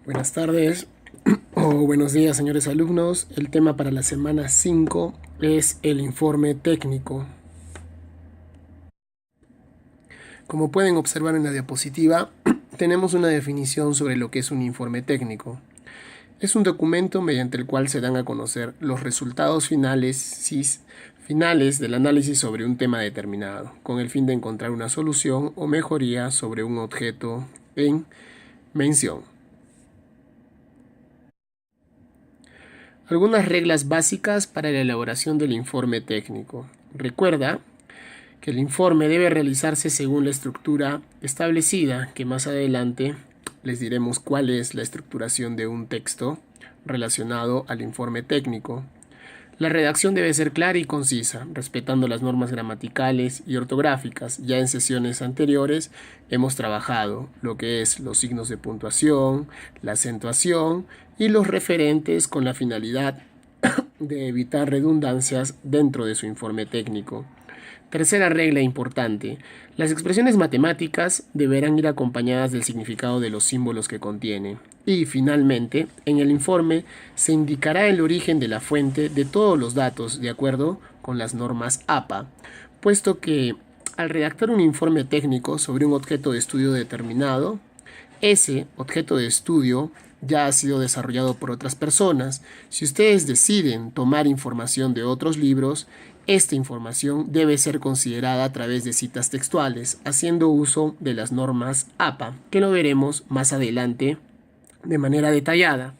Buenas tardes o buenos días, señores alumnos. El tema para la semana 5 es el informe técnico. Como pueden observar en la diapositiva, tenemos una definición sobre lo que es un informe técnico. Es un documento mediante el cual se dan a conocer los resultados finales del análisis sobre un tema determinado, con el fin de encontrar una solución o mejoría sobre un objeto en mención. Algunas reglas básicas para la elaboración del informe técnico. Recuerda que el informe debe realizarse según la estructura establecida, que más adelante les diremos cuál es la estructuración de un texto relacionado al informe técnico. La redacción debe ser clara y concisa, respetando las normas gramaticales y ortográficas. Ya en sesiones anteriores hemos trabajado lo que es los signos de puntuación, la acentuación y los referentes con la finalidad de evitar redundancias dentro de su informe técnico. Tercera regla importante: las expresiones matemáticas deberán ir acompañadas del significado de los símbolos que contiene. Y finalmente, en el informe se indicará el origen de la fuente de todos los datos de acuerdo con las normas APA, puesto que al redactar un informe técnico sobre un objeto de estudio determinado, ese objeto de estudio ya ha sido desarrollado por otras personas. Si ustedes deciden tomar información de otros libros, esta información debe ser considerada a través de citas textuales, haciendo uso de las normas APA, que lo veremos más adelante de manera detallada.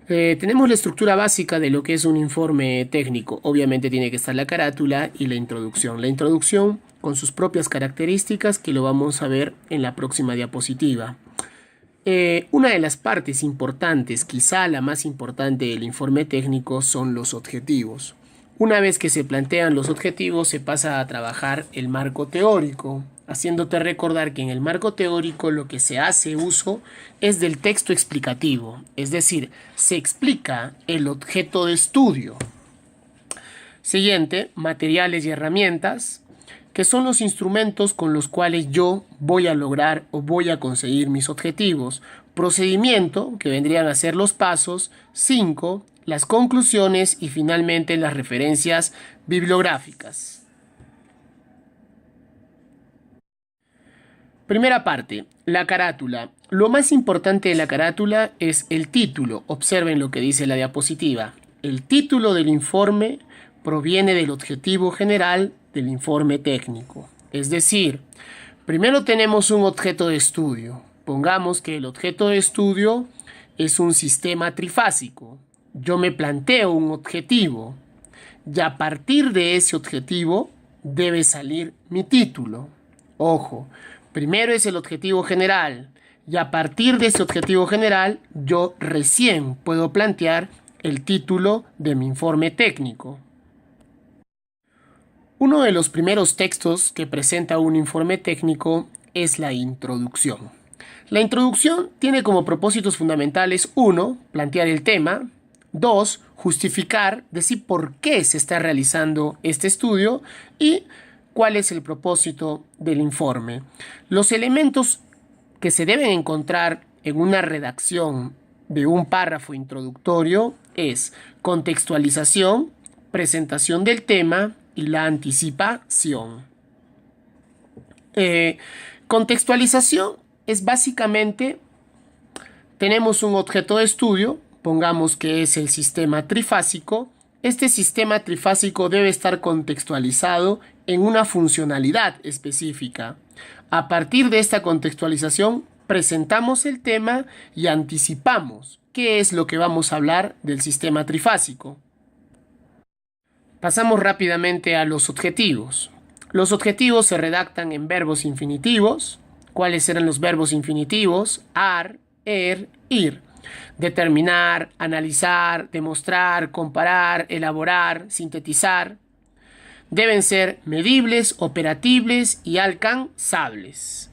Tenemos la estructura básica de lo que es un informe técnico. Obviamente tiene que estar la carátula y la introducción. La introducción con sus propias características, que lo vamos a ver en la próxima diapositiva. Una de las partes importantes, quizá la más importante del informe técnico, son los objetivos. Una vez que se plantean los objetivos, se pasa a trabajar el marco teórico, haciéndote recordar que en el marco teórico lo que se hace uso es del texto explicativo, es decir, se explica el objeto de estudio. Siguiente, materiales y herramientas, que son los instrumentos con los cuales yo voy a lograr o voy a conseguir mis objetivos. Procedimiento, que vendrían a ser los pasos. 5. Las conclusiones y finalmente las referencias bibliográficas. Primera parte, la carátula. Lo más importante de la carátula es el título. Observen lo que dice la diapositiva. El título del informe proviene del objetivo general del informe técnico. Es decir, primero tenemos un objeto de estudio. Pongamos que el objeto de estudio es un sistema trifásico. Yo me planteo un objetivo y a partir de ese objetivo debe salir mi título. Ojo, primero es el objetivo general y a partir de ese objetivo general yo recién puedo plantear el título de mi informe técnico. Uno de los primeros textos que presenta un informe técnico es la introducción. La introducción tiene como propósitos fundamentales: 1. Plantear el tema. 2. Justificar, decir por qué se está realizando este estudio y cuál es el propósito del informe. Los elementos que se deben encontrar en una redacción de un párrafo introductorio es contextualización, presentación del tema y la anticipación. Contextualización es básicamente, tenemos un objeto de estudio, pongamos que es el sistema trifásico. Este sistema trifásico debe estar contextualizado en una funcionalidad específica. A partir de esta contextualización, presentamos el tema y anticipamos qué es lo que vamos a hablar del sistema trifásico. Pasamos rápidamente a los objetivos. Los objetivos se redactan en verbos infinitivos. ¿Cuáles eran los verbos infinitivos? Ar, ir. Determinar, analizar, demostrar, comparar, elaborar, sintetizar. Deben ser medibles, operatibles y alcanzables.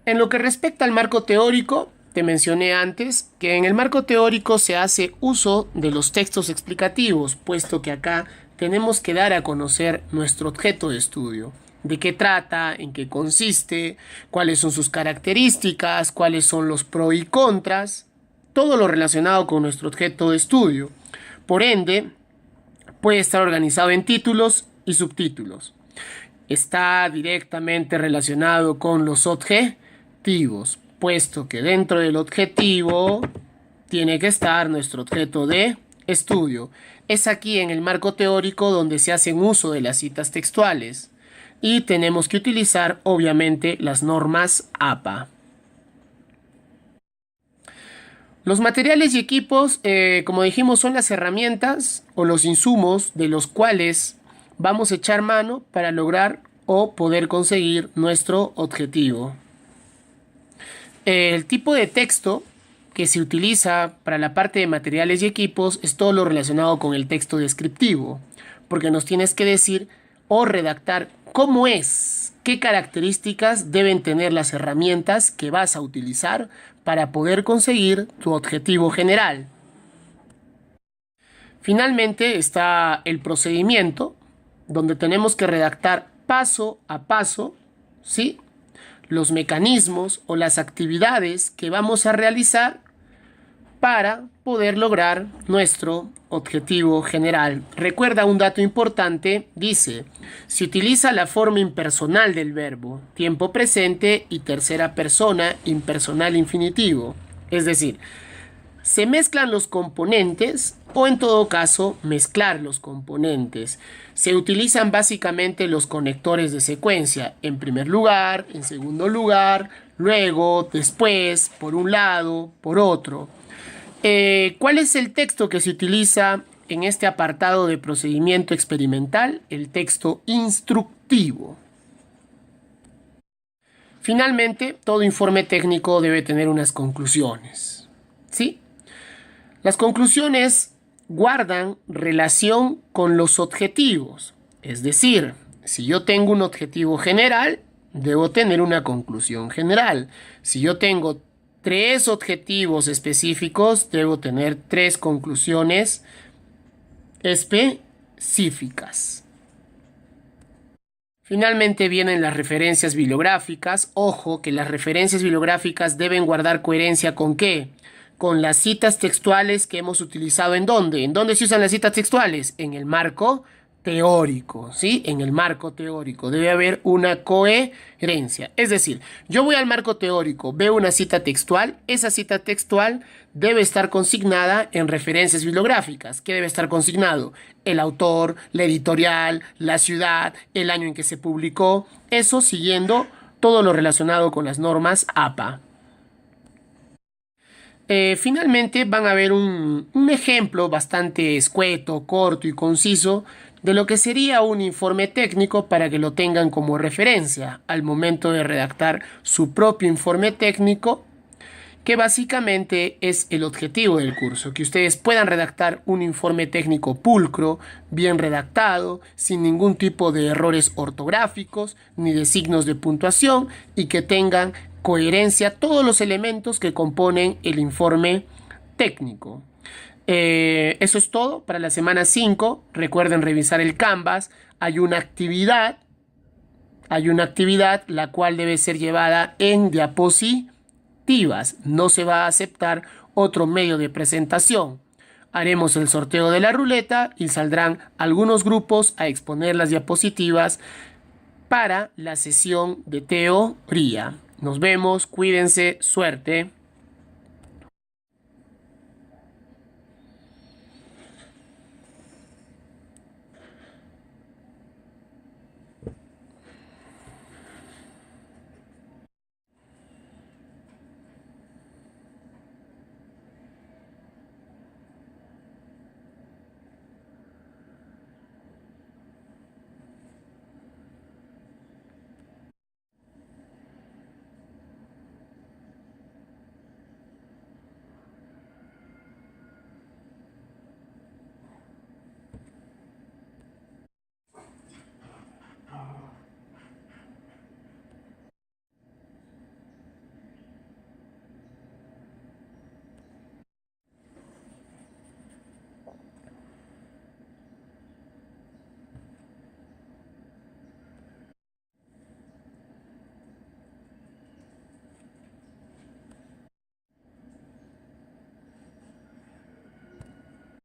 En lo que respecta al marco teórico, te mencioné antes que en el marco teórico se hace uso de los textos explicativos, puesto que acá tenemos que dar a conocer nuestro objeto de estudio. de qué trata, en qué consiste, cuáles son sus características, cuáles son los pros y contras, todo lo relacionado con nuestro objeto de estudio. Por ende, puede estar organizado en títulos y subtítulos. Está directamente relacionado con los objetivos, puesto que dentro del objetivo tiene que estar nuestro objeto de estudio. Es aquí en el marco teórico donde se hacen uso de las citas textuales y tenemos que utilizar obviamente las normas APA. Los materiales y equipos, como dijimos, son las herramientas o los insumos de los cuales vamos a echar mano para lograr o poder conseguir nuestro objetivo. El tipo de texto que se utiliza para la parte de materiales y equipos es todo lo relacionado con el texto descriptivo, porque nos tienes que decir o redactar cómo es, qué características deben tener las herramientas que vas a utilizar para poder conseguir tu objetivo general. Finalmente está el procedimiento, donde tenemos que redactar paso a paso, ¿sí?, los mecanismos o las actividades que vamos a realizar para poder lograr nuestro objetivo general. Recuerda un dato importante, dice, se utiliza la forma impersonal del verbo, tiempo presente y tercera persona impersonal infinitivo. Es decir, se mezclan los componentes o en todo caso mezclar los componentes. Se utilizan básicamente los conectores de secuencia, en primer lugar, en segundo lugar, luego, después, por un lado, por otro. ¿Cuál es el texto que se utiliza en este apartado de procedimiento experimental? El texto instructivo. Finalmente, todo informe técnico debe tener unas conclusiones, ¿sí? Las conclusiones guardan relación con los objetivos. Es decir, si yo tengo un objetivo general, debo tener una conclusión general. Si yo tengo 3 objetivos específicos, debo tener 3 conclusiones específicas. Finalmente vienen las referencias bibliográficas. Ojo que las referencias bibliográficas deben guardar coherencia ¿con qué? Con las citas textuales que hemos utilizado. ¿En dónde? ¿En dónde se usan las citas textuales? En el marco teórico, ¿sí? En el marco teórico debe haber una coherencia. Es decir, yo voy al marco teórico, veo una cita textual, esa cita textual debe estar consignada en referencias bibliográficas. ¿Qué debe estar consignado? El autor, la editorial, la ciudad, el año en que se publicó, eso siguiendo todo lo relacionado con las normas APA. Finalmente van a ver un ejemplo bastante escueto, corto y conciso de lo que sería un informe técnico para que lo tengan como referencia al momento de redactar su propio informe técnico, que básicamente es el objetivo del curso, que ustedes puedan redactar un informe técnico pulcro, bien redactado, sin ningún tipo de errores ortográficos ni de signos de puntuación y que tengan coherencia todos los elementos que componen el informe técnico. Eso es todo para la semana 5. Recuerden revisar el Canvas. Hay una actividad la cual debe ser llevada en diapositivas. No se va a aceptar otro medio de presentación. Haremos el sorteo de la ruleta y saldrán algunos grupos a exponer las diapositivas para la sesión de teoría. Nos vemos, cuídense, suerte.